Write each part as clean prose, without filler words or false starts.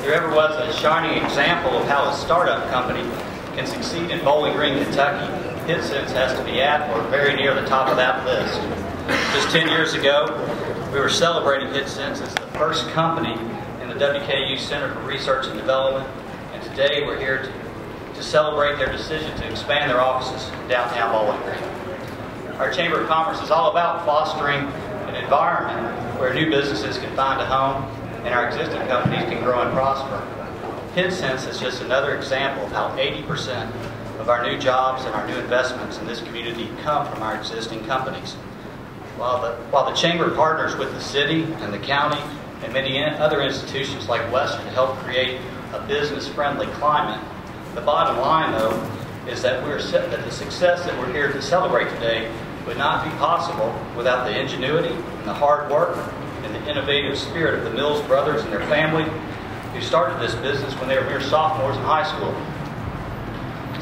There ever was a shining example of how a startup company can succeed in Bowling Green, Kentucky, Hitcents has to be at or very near the top of that list. Just 10 years ago, we were celebrating Hitcents as the first company in the WKU Center for Research and Development, and today we're here to celebrate their decision to expand their offices in downtown Bowling Green. Our Chamber of Commerce is all about fostering an environment where new businesses can find a home and our existing companies can grow and prosper. Hitcents is just another example of how 80% of our new jobs and our new investments in this community come from our existing companies. While the Chamber partners with the city and the county and many other institutions like Western to help create a business-friendly climate, the bottom line, though, is that the success that we're here to celebrate today would not be possible without the ingenuity and the hard work and the innovative spirit of the Mills brothers and their family who started this business when they were mere sophomores in high school.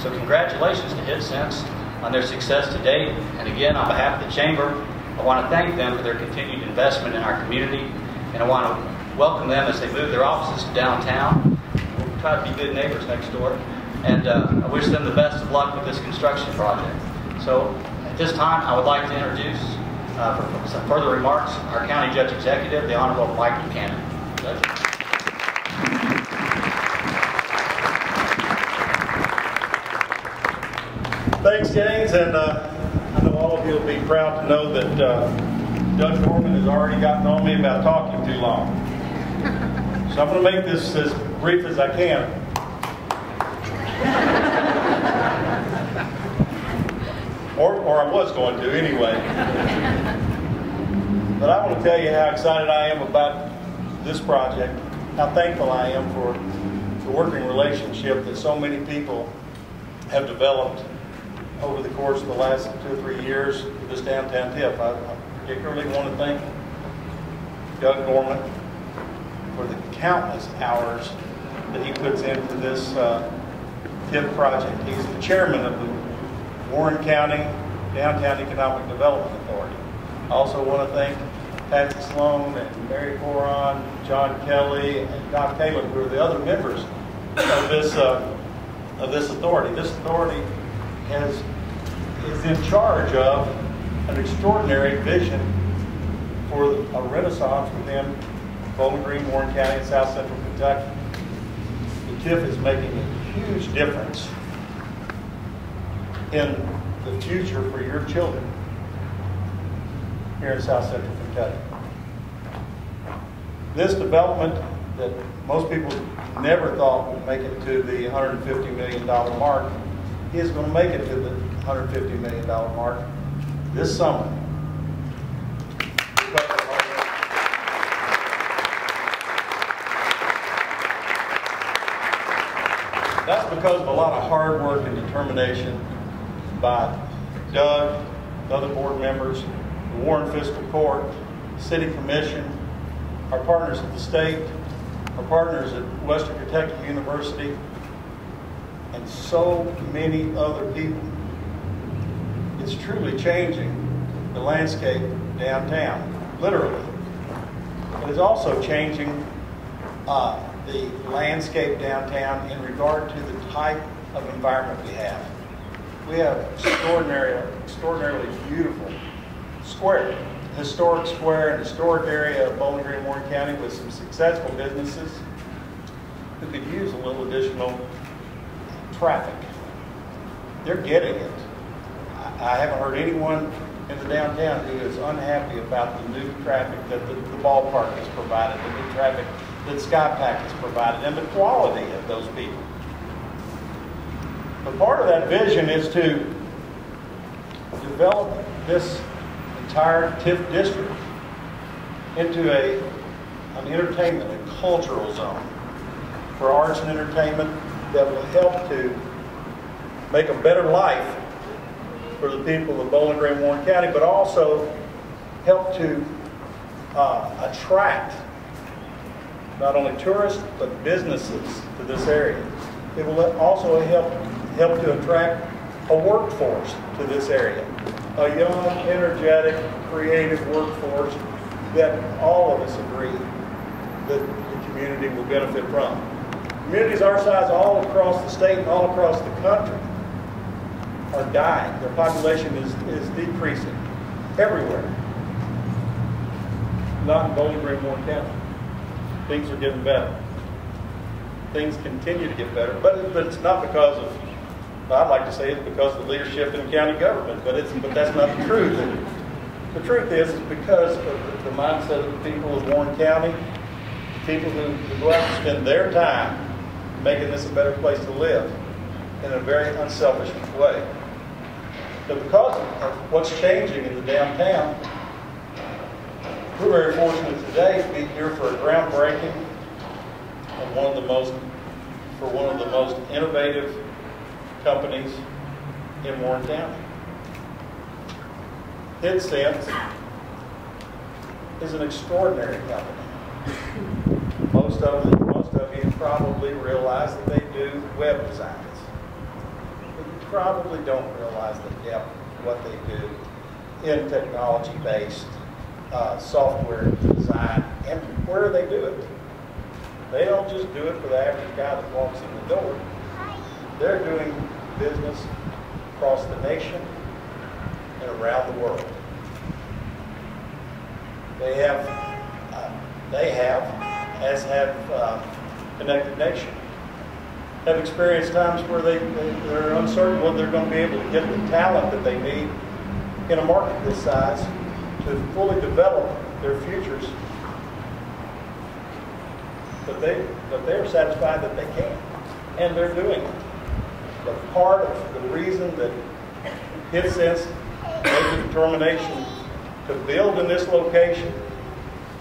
So congratulations to Hitcents on their success to date. And again, on behalf of the Chamber, I want to thank them for their continued investment in our community. And I want to welcome them as they move their offices to downtown. We'll try to be good neighbors next door. And I wish them the best of luck with this construction project. So at this time, I would like to introduce, for some further remarks, our County Judge Executive, the Honorable Mike Buchanan. Judge. Thanks, James, and I know all of you will be proud to know that Judge Norman has already gotten on me about talking too long. So I'm going to make this as brief as I can. Or I was going to anyway. But I want to tell you how excited I am about this project, how thankful I am for the working relationship that so many people have developed over the course of the last 2 or 3 years with this downtown TIF. I particularly want to thank Doug Norman for the countless hours that he puts into this TIF project. He's the chairman of the Warren County Downtown Economic Development Authority. I also want to thank Patsy Sloan and Mary Coron, John Kelly, and Doc Taylor, who are the other members of this authority. This authority is in charge of an extraordinary vision for a renaissance within Bowling Green, Warren County, and South Central Kentucky. The TIF is making a huge difference in the future for your children here in South Central Kentucky. This development that most people never thought would make it to the $150 million mark is going to make it to the $150 million mark this summer. That's because of a lot of hard work and determination by Doug, the other board members, the Warren Fiscal Court, City Commission, our partners at the state, our partners at Western Kentucky University, and so many other people. It's truly changing the landscape downtown, literally. It is also changing the landscape downtown in regard to the type of environment we have. We have extraordinarily beautiful square, historic square and historic area of Bowling Green, Warren County with some successful businesses who could use a little additional traffic. They're getting it. I haven't heard anyone in the downtown who is unhappy about the new traffic that the ballpark has provided, the new traffic that SkyPack has provided, and the quality of those people. But part of that vision is to develop this entire TIF district into an entertainment and cultural zone for arts and entertainment that will help to make a better life for the people of Bowling Green, Warren County, but also help to attract not only tourists but businesses to this area. It will also help to attract a workforce to this area, a young, energetic, creative workforce that all of us agree that the community will benefit from. Communities our size all across the state and all across the country are dying. Their population is decreasing everywhere. Not in Bowling Green, Warren County. Things are getting better. Things continue to get better, but it's not because of, I'd like to say it's because of the leadership in the county government, but that's not the truth. The truth is because of the mindset of the people of Warren County, people who go out and spend their time making this a better place to live in a very unselfish way. But because of what's changing in the downtown, we're very fortunate today to be here for a groundbreaking of one of the most innovative companies in Warren County. Hitcents is an extraordinary company. Most of you probably realize that they do web designs. But you probably don't realize the depth of what they do in technology-based software design and where they do it. They don't just do it for the average guy that walks in the door. They're doing business across the nation and around the world. They have, as have Connected Nation, have experienced times where they're uncertain whether they're going to be able to get the talent that they need in a market this size to fully develop their futures. But they are satisfied that they can, and they're doing it. But part of the reason that Hitcents made the determination to build in this location,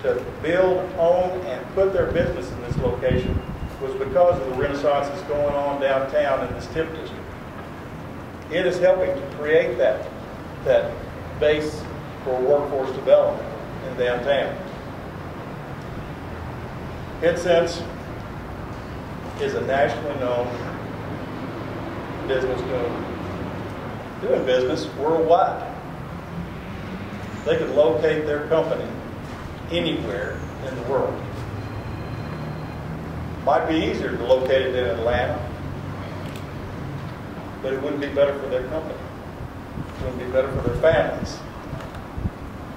to build, own, and put their business in this location was because of the renaissance that's going on downtown in this TIP district. It is helping to create that base for workforce development in downtown. Hitcents is a nationally known business doing business worldwide. They could locate their company anywhere in the world. Might be easier to locate it in Atlanta, but it wouldn't be better for their company. It wouldn't be better for their families.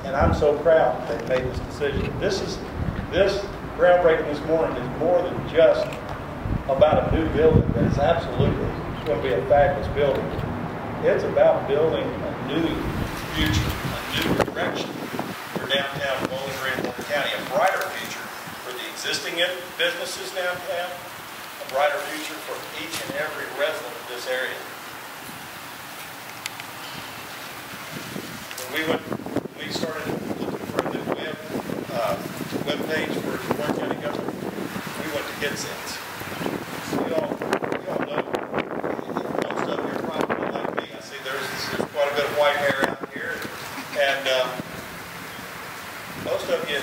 And I'm so proud that they made this decision. This groundbreaking this morning is more than just about a new building that is absolutely going to be a fabulous building. It's about building a new future, a new direction for downtown Bowling Green, Warren County, a brighter future for the existing businesses downtown, a brighter future for each and every resident of this area. When we started looking for a new web page for Warren County government, we went to Hitcents. You all know, most of you are probably like me. I see there's quite a bit of white hair out here, and most of you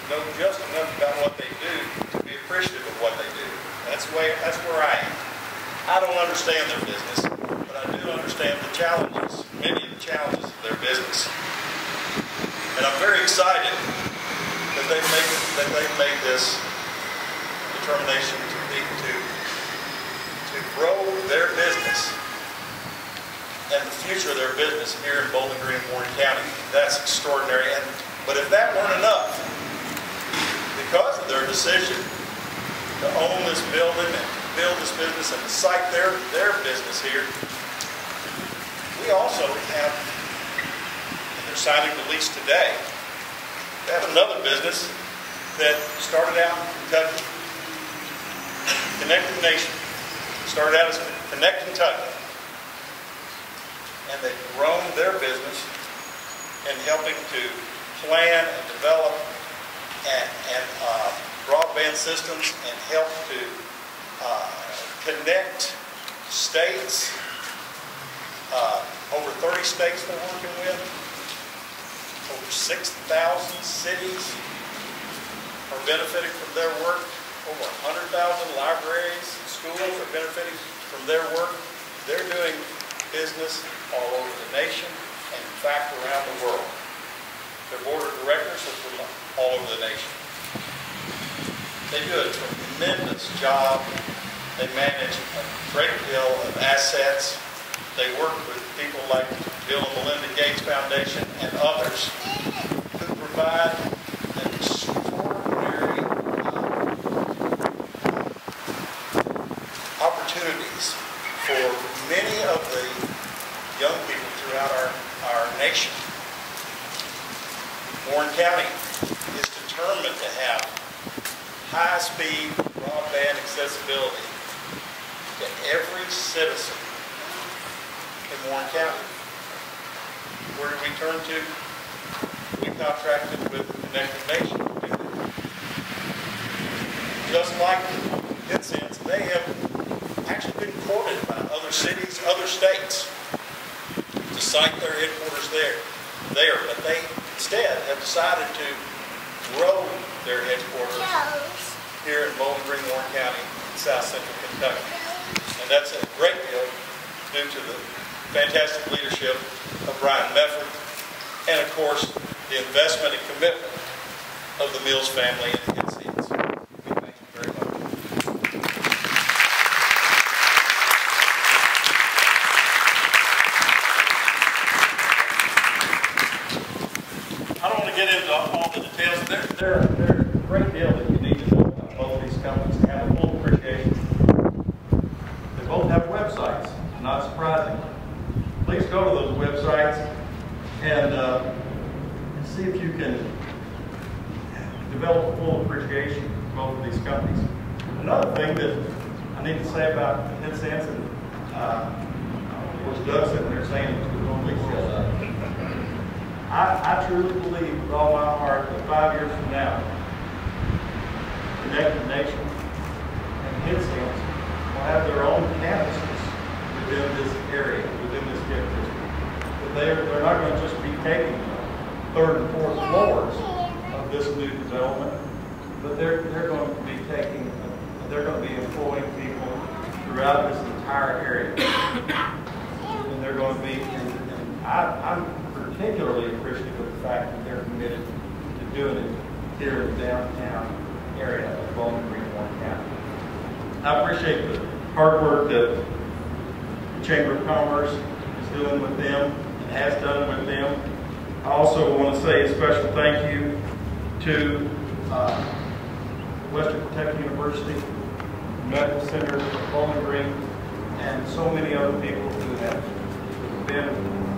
know just enough about what they do to be appreciative of what they do. That's where I am. I don't understand their business, but I do understand the challenges, many of the challenges of their business. And I'm very excited that they've made this determination to grow their business and the future of their business here in Bowling Green, Warren County. That's extraordinary. But if that weren't enough, because of their decision to own this building and build this business and to site their business here, we also have, and they're signing the lease today, they have another business that started out in Kentucky, Connected Nation, started out as Connect Kentucky, and they've grown their business in helping to plan and develop and broadband systems and help to connect states, over 30 states they're working with, over 6,000 cities are benefiting from their work, over 100,000 libraries and schools are benefiting from their work. They're doing business all over the nation and in fact around the world. Their board of directors are from all over the nation. They do a tremendous job. They manage a great deal of assets. They work with people like Bill and Melinda Gates Foundation and others who provide an extraordinary opportunities for many of the young people throughout our nation. Warren County is determined to have high-speed broadband accessibility to every citizen in Warren County. Where do we turn to? We contracted with Connected Nation to do that. Just like Hitcents, they have actually been courted by other cities, other states to site their headquarters there. But they instead have decided to grow their headquarters here in Bowling Green, Warren County, South Central Kentucky. And that's a great deal due to the fantastic leadership of Brian Mefford and, of course, the investment and commitment of the Mills family and the Hitcents. We thank you very much. I don't want to get into all the details. There's a great deal that you need to know about both these companies to have a full appreciation. They both have websites, not surprisingly. Please go to those websites and see if you can develop a full appreciation for both of these companies. Another thing that I need to say about Hitcents, and of course Doug sitting there saying it was only shut up. I truly believe with all my heart that 5 years from now, Connected Nation and Hitcents will have their own campuses within this area, within this district. But they're not going to just be taking the 3rd and 4th floors of this new development, but they're going to be they're going to be employing people throughout this entire area. And they're going to be, and I'm particularly appreciative of the fact that they're committed to doing it here in the downtown area of Bowling Green, Warren County. I appreciate the hard work that the Chamber of Commerce is doing with them and has done with them. I also want to say a special thank you to Western Kentucky University, Medical Center of Bowling Green, and so many other people who have been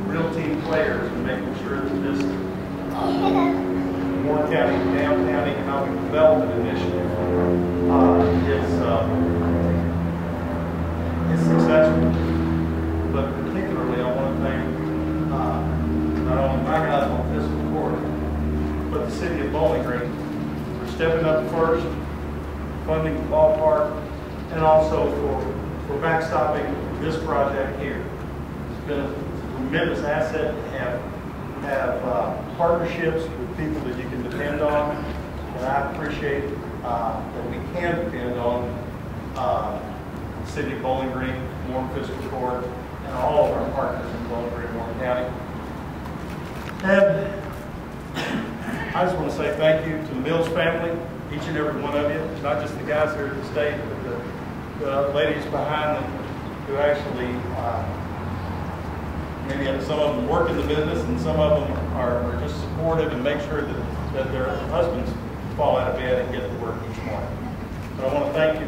real team players in making sure that this Warren County Downtown Economic Development Initiative is successful. But particularly, I want to thank not only my guys on fiscal court, but the city of Bowling Green for stepping up first, funding the ballpark, and also for backstopping this project here. It's been a tremendous asset to have partnerships with people that you can depend on, and I appreciate that we can depend on the city of Bowling Green, Warren Fiscal Court, and all of our partners in Bowling Green, Warren County. And I just want to say thank you to the Mills family, each and every one of you, not just the guys here at the stage, but the ladies behind them who actually maybe some of them work in the business, and some of them are just supportive and make sure that their husbands fall out of bed and get to work each morning. But I want to thank you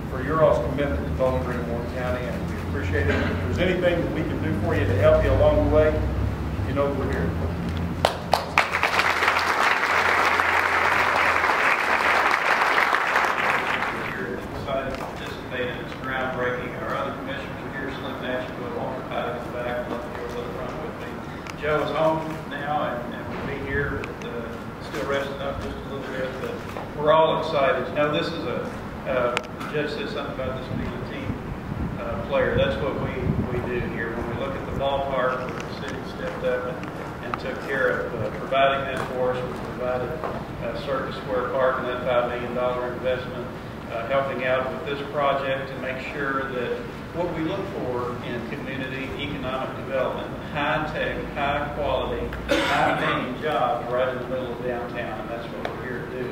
for your all's commitment to Bowling Green, Warren County, and we appreciate it. If there's anything that we can do for you to help you along the way, you know we're here. We're excited to participate in this groundbreaking. Our other commissioners are here, Slim Nashville, Walter Paddock in the back, love to go to the front with me. Joe is home now and will be here, still resting up just a little bit, but we're all excited. Now this is the judge said something about this being a team player. That's what we do here. When we look at the ballpark, the city stepped up and took care of providing that for us. We provided Circus Square Park and that $5 million investment, helping out with this project to make sure that what we look for in community economic development, high-tech, high-quality, high-paying jobs right in the middle of downtown, and that's what we're here to do.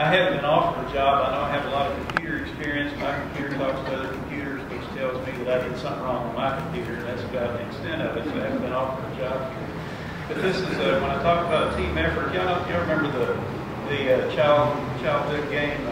I haven't been offered a job. I know I have a lot of computer experience. My computer talks to other computers, which tells me that I did something wrong with my computer, and that's about the extent of it. So I haven't been offered a job here. But this is when I talk about a team effort. Y'all remember the childhood game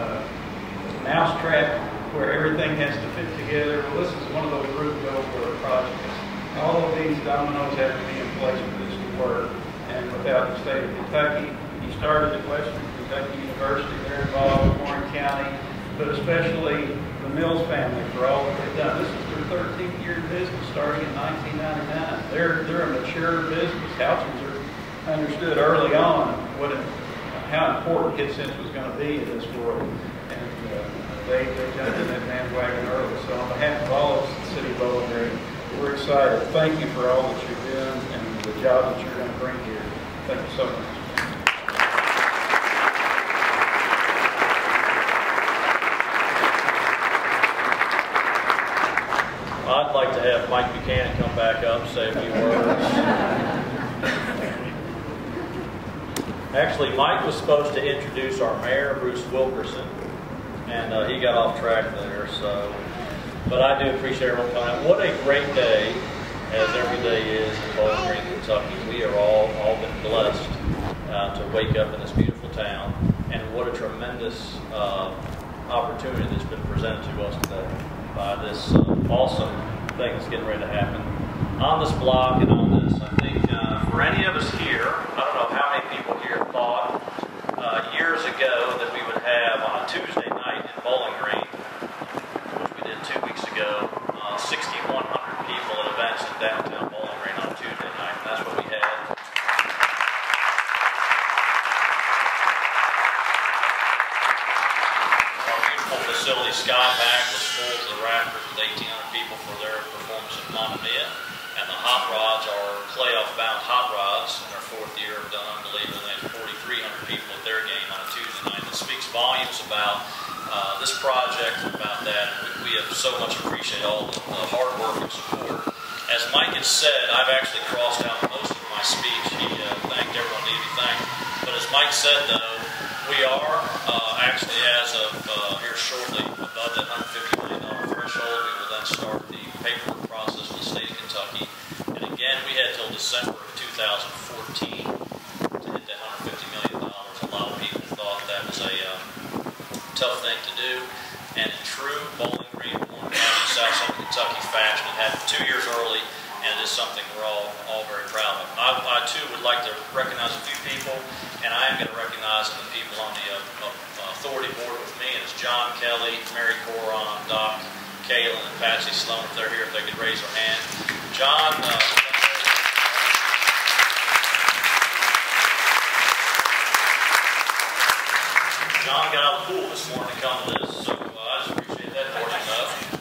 Mousetrap, where everything has to fit together. Well, this is one of those Rube Goldberg projects. All of these dominoes have to be in place for this to work. And without the state of Kentucky, he started at Western Kentucky University. They're involved in Warren County, but especially the Mills family for all that they've done. This is their 13th year in business, starting in 1999. They're a mature business. Hitcents understood early on how important Hitcents was going to be in this world, and they jumped in that bandwagon early. So on behalf of all of us at the City of Bowling Green, we're excited. Thank you for all that you're doing and the job that you're going to bring here. Thank you so much. I'd like to have Mike Buchanan come back up and say a few words. Actually, Mike was supposed to introduce our mayor, Bruce Wilkerson, and he got off track there. So, but I do appreciate everyone coming out. What a great day, as every day is in Bowling Green, Kentucky. We are all been blessed to wake up in this beautiful town, and what a tremendous opportunity that's been presented to us today by this awesome thing that's getting ready to happen on this block and on this. I think for any of us here, I don't know how many people here thought years ago that we would have on a Tuesday night in Bowling Green, which we did 2 weeks ago, 6,100 people at events in downtown Bowling Green on Tuesday night, and that's what we had. Our beautiful facility, Skypack, was full to the rafters with 1,800 people for their performance in Mamma Mia. And the hot rods are playoff-bound hot rods. In their 4th year, have done unbelievable. They had 4,300 people at their game on a Tuesday night. It speaks volumes about this project and about that. We have so much appreciate all the hard work and support. As Mike has said, I've actually crossed out most of my speech. He thanked everyone needed to be thanked. But as Mike said, though, we are actually, as of here shortly, above that $150 million threshold. We will then start the paperwork process with the state of Kentucky. And again, we had till December of 2014 to hit that $150 million. A lot of people thought that was a tough thing to do. And in true Bowling Green, Warren County, South Central Kentucky fashion, it happened 2 years early, and it is something we're all very proud of. I too would like to recognize a few people, and I am going to recognize the people on the authority board with me, and it's John Kelly, Mary Coron, Doc Kalen, and Patsy Sloan. If they're here, if they could raise their hand. John, John got out of the pool this morning to come to this, so I just appreciate that portion of it.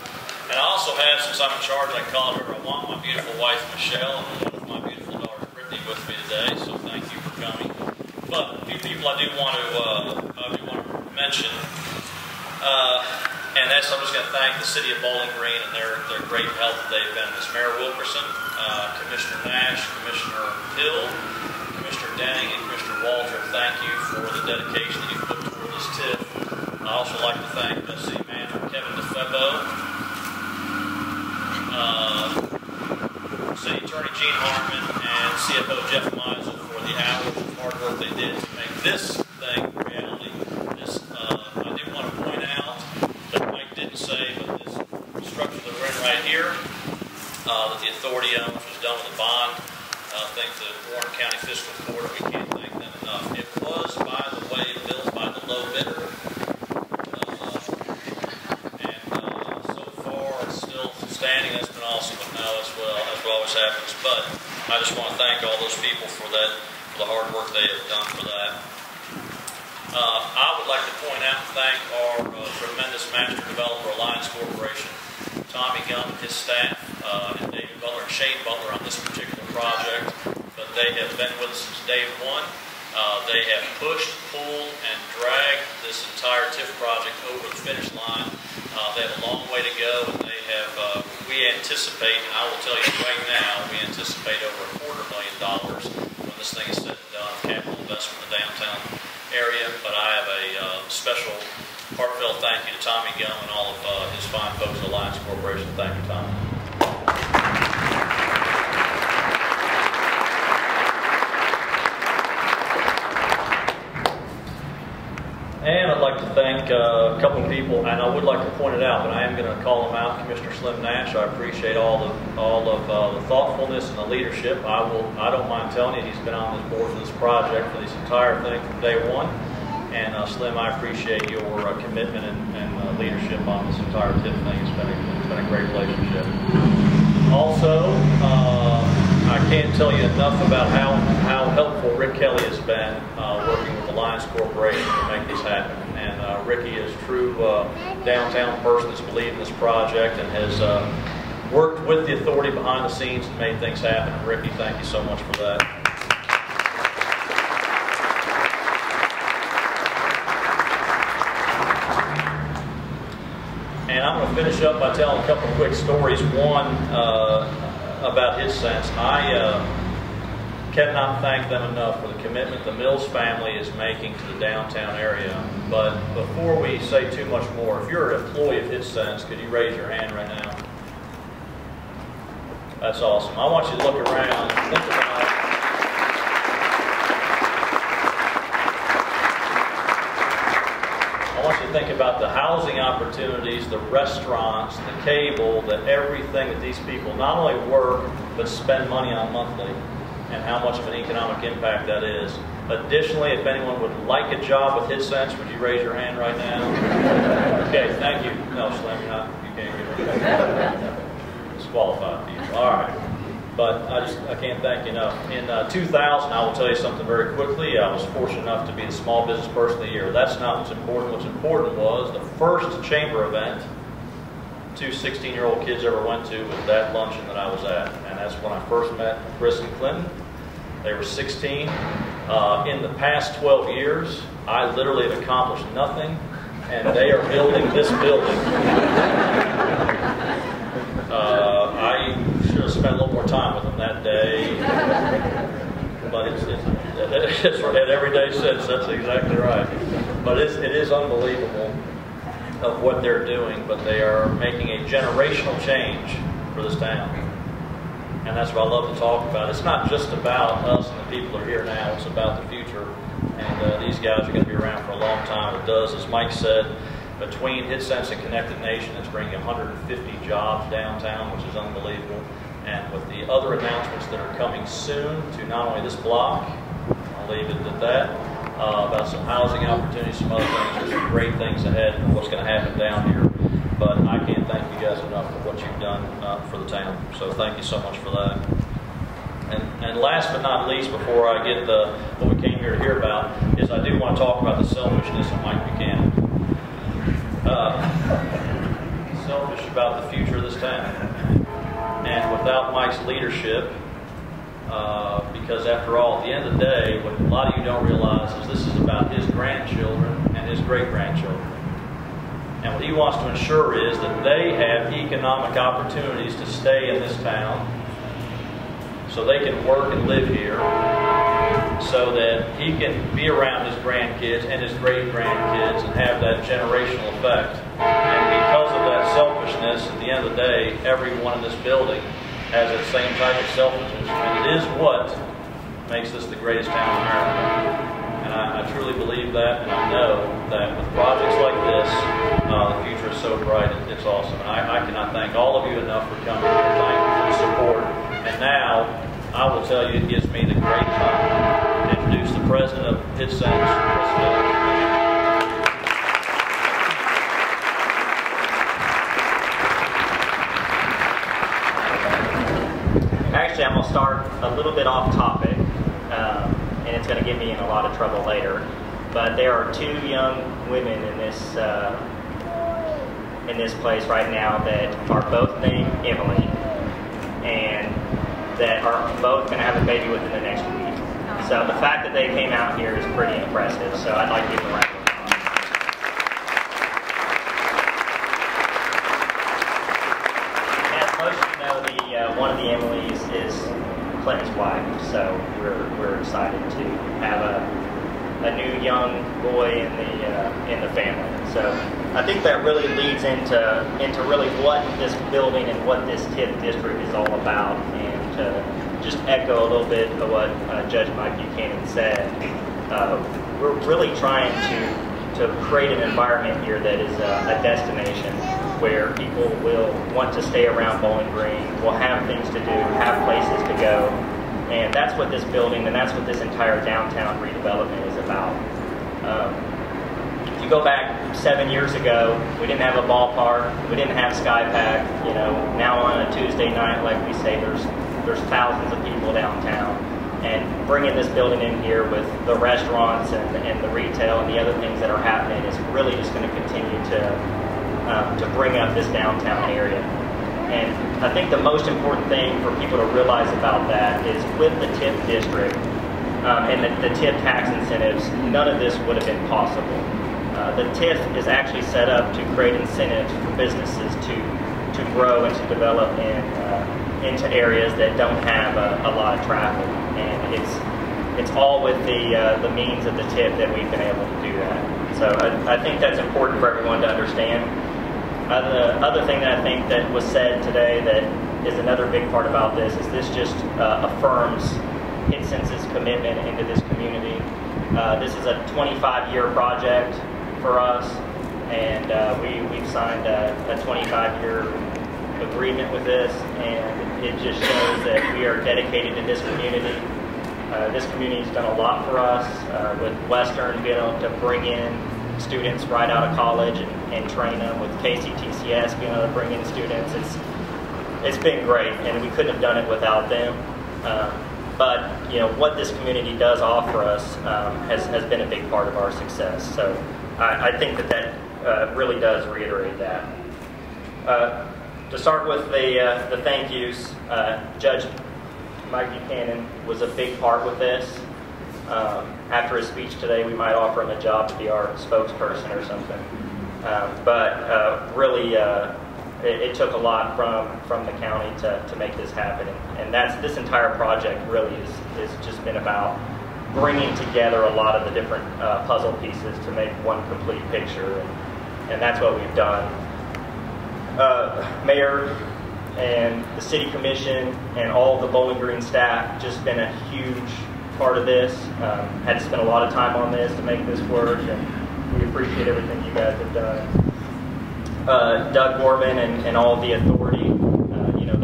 And I also have, since I'm in charge, I call her, I want my beautiful wife, Michelle, and one of my beautiful daughters, Brittany, with me today, so thank you for coming. But a few people I do want to mention, and that's, I'm just going to thank the City of Bowling Green and their great help that they've been. Ms. Mayor Wilkerson, Commissioner Nash, Commissioner Hill, Commissioner Denning, and Commissioner Walter, thank you for the dedication that you've put toward this TIF. I also like to thank City Manager Kevin DeFebo, City Attorney Gene Harmon, and CFO Jeff Meisel for the hours of hard work they did to make this thing reality. This, I do want to point out that Mike didn't say, but this structure that we're in right here, that the authority owns, was done with a bond. I think the Warren County Fiscal Court, we can't thank them enough. It was, by the way, built by the low bidder. So far, it's still standing. That's been awesome, but now as well, as always happens. But I just want to thank all those people for that, for the hard work they have done for that. I would like to point out and thank our tremendous Master Developer Alliance Corporation, Tommy Gunn and his staff, and David Butler and Shane Butler on this particular project. But they have been with us since day one. They have pushed, pulled, and dragged this entire TIF project over the finish line. They have a long way to go, and they have, we anticipate, and I will tell you right now, we anticipate over $250,000 when this thing is said and done, capital investment in the downtown area. But I have a Tommy Gum and all of his fine folks at Alliance Corporation. Thank you, Tommy. And I'd like to thank a couple of people, and I would like to point it out, but I am going to call them out. Commissioner Slim Nash, I appreciate all of the thoughtfulness and the leadership. I don't mind telling you, he's been on this board for this project for this entire thing from day one. And Slim, I appreciate your commitment and leadership on this entire TIP thing. It's been a great relationship. Also, I can't tell you enough about how helpful Rick Kelly has been working with Alliance Corporation to make this happen. And Ricky is a true downtown person that's believed in this project and has worked with the authority behind the scenes and made things happen. And Ricky, thank you so much for that. And I'm going to finish up by telling a couple of quick stories. One about Hitcents. I cannot thank them enough for the commitment the Mills family is making to the downtown area. But before we say too much more, if you're an employee of Hitcents, could you raise your hand right now? That's awesome. I want you to look around and think about think about the housing opportunities, the restaurants, the cable, everything that these people not only work but spend money on monthly, and how much of an economic impact that is. Additionally, if anyone would like a job with Hitcents, would you raise your hand right now? Okay, thank you. No, Slim, you can't get it. Disqualified people. All right. But I can't thank you enough. In 2000, I will tell you something very quickly. I was fortunate enough to be the Small Business Person of the Year. That's not what's important. What's important was the first chamber event 2 16-year-old kids ever went to was that luncheon that I was at. And that's when I first met Chris and Clinton. They were 16. In the past 12 years, I literally have accomplished nothing, and they are building this building. I should have spent a little more time with them that day, but it's had every day since. That's exactly right. But it is unbelievable of what they're doing, but they are making a generational change for this town. And that's what I love to talk about. It's not just about us and the people that are here now, it's about the future. And these guys are going to be around for a long time. It does, as Mike said, between Hitcents and Connected Nation, it's bringing 150 jobs downtown, which is unbelievable. And with the other announcements that are coming soon to not only this block, I'll leave it at that, about some housing opportunities, some other things. There's some great things ahead and what's going to happen down here. But I can't thank you guys enough for what you've done for the town. So thank you so much for that. And last but not least, before I get what we came here to hear about, is I do want to talk about the selfishness of Mike Buchanan. Selfish about the future of this town. And without Mike's leadership, because after all, at the end of the day, what a lot of you don't realize is this is about his grandchildren and his great-grandchildren. And what he wants to ensure is that they have economic opportunities to stay in this town so they can work and live here, so that he can be around his grandkids and his great-grandkids and have that generational effect. And because of that selfishness, at the end of the day, everyone in this building has that same type of selfishness. And it is what makes this the greatest town in America. And I truly believe that, and I know that with projects like this, the future is so bright, it's awesome. And I cannot thank all of you enough for coming here. Thank you for the support. And now, I will tell you, it gives me the great honor to introduce the president of Hitcents, Chris Miller. Actually, I'm going to start a little bit off topic, and it's going to get me in a lot of trouble later. But there are 2 young women in this place right now that are both named Emily, and that are both going to have a baby within the next week. So the fact that they came out here is pretty impressive. So I'd like to give them a round of applause. As most of you know, one of the Emilys is Clinton's wife. So we're excited to have a new young boy in the family. So I think that really leads into really what this building and what this TIF district is all about. And to just echo a little bit of what Judge Mike Buchanan said, we're really trying to create an environment here that is a destination where people will want to stay around Bowling Green, will have things to do, have places to go. And that's what this building and that's what this entire downtown redevelopment is about. If you go back 7 years ago, we didn't have a ballpark, we didn't have SkyPack. You know, now on a Tuesday night, like we say, there's thousands of people downtown. And bringing this building in here with the restaurants and the retail and the other things that are happening is really just going to continue to bring up this downtown area. And I think the most important thing for people to realize about that is with the TIF district and the TIF tax incentives, none of this would have been possible. The TIF is actually set up to create incentives for businesses to grow and to develop into areas that don't have a lot of traffic. And it's all with the means of the TIF that we've been able to do that. So I think that's important for everyone to understand. The other thing that I think that was said today that is another big part about this is this just affirms Hitcents' commitment into this community. This is a 25-year project for us, and we've signed a 25-year agreement with this, and it just shows that we are dedicated to this community. This community has done a lot for us with Western being able to bring in students right out of college and train them, with KCTCS being able to bring in students. It's been great, and we couldn't have done it without them. But you know what this community does offer us has been a big part of our success. So I think that really does reiterate that. To start with the thank yous, Judge Mike Buchanan was a big part with this. After his speech today, we might offer him a job to be our spokesperson or something. But really, it took a lot from the county to make this happen. And this entire project really is just been about bringing together a lot of the different puzzle pieces to make one complete picture. And that's what we've done. Mayor and the City Commission and all the Bowling Green staff just been a huge part of this. Had to spend a lot of time on this to make this work, and we appreciate everything you guys have done. Doug Gorman and all of the authority, you know,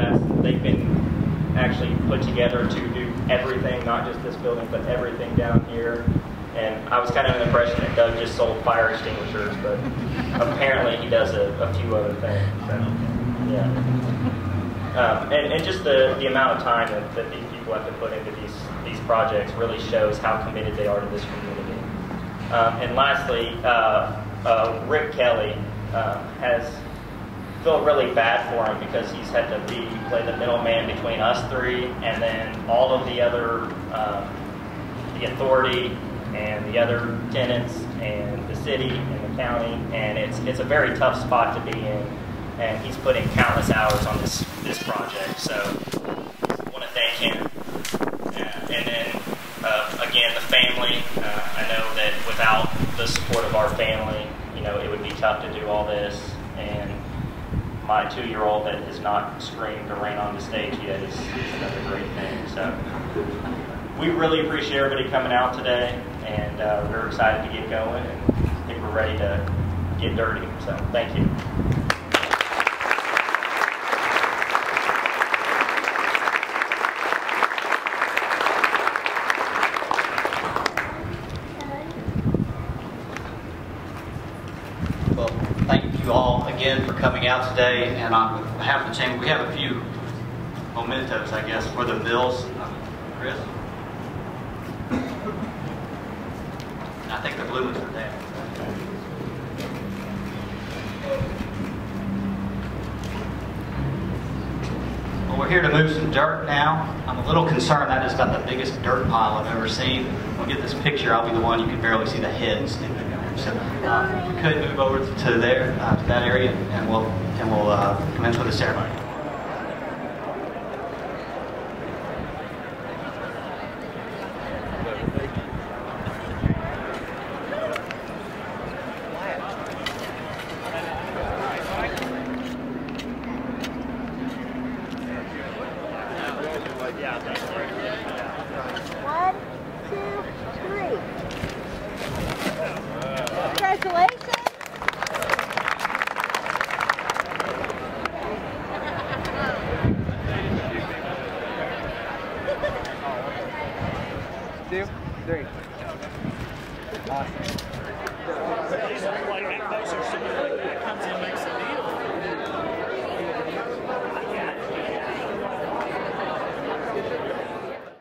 they've been actually put together to do everything, not just this building, but everything down here. And I was kind of under the impression that Doug just sold fire extinguishers, but apparently he does a few other things. So, yeah. And just the amount of time that these people have to put into these projects really shows how committed they are to this community. And lastly, Rick Kelly has felt really bad for him because he's had to play the middleman between us three and then all of the other, the authority and the other tenants and the city and the county, and it's a very tough spot to be in, and he's put in countless hours on this project, so I want to thank him. And then again, the family, I know that without the support of our family, you know, it would be tough to do all this, and my 2-year-old that has not screamed or ran on the stage yet is another great thing. So we really appreciate everybody coming out today, and we're excited to get going, and I think we're ready to get dirty. So thank you. Well, thank you all again for coming out today, and on behalf of the chamber, we have a few mementos, I guess, for the mills. Chris? I think the blue ones are there. Well, we're here to move some dirt now. I'm a little concerned that is about the biggest dirt pile I've ever seen. We'll get this picture. I'll be the one you can barely see the head sticking in there. So if we could move over to there, to that area, and we'll commence with the ceremony. 2, 3. Awesome. These are like that closer, so that comes in, makes it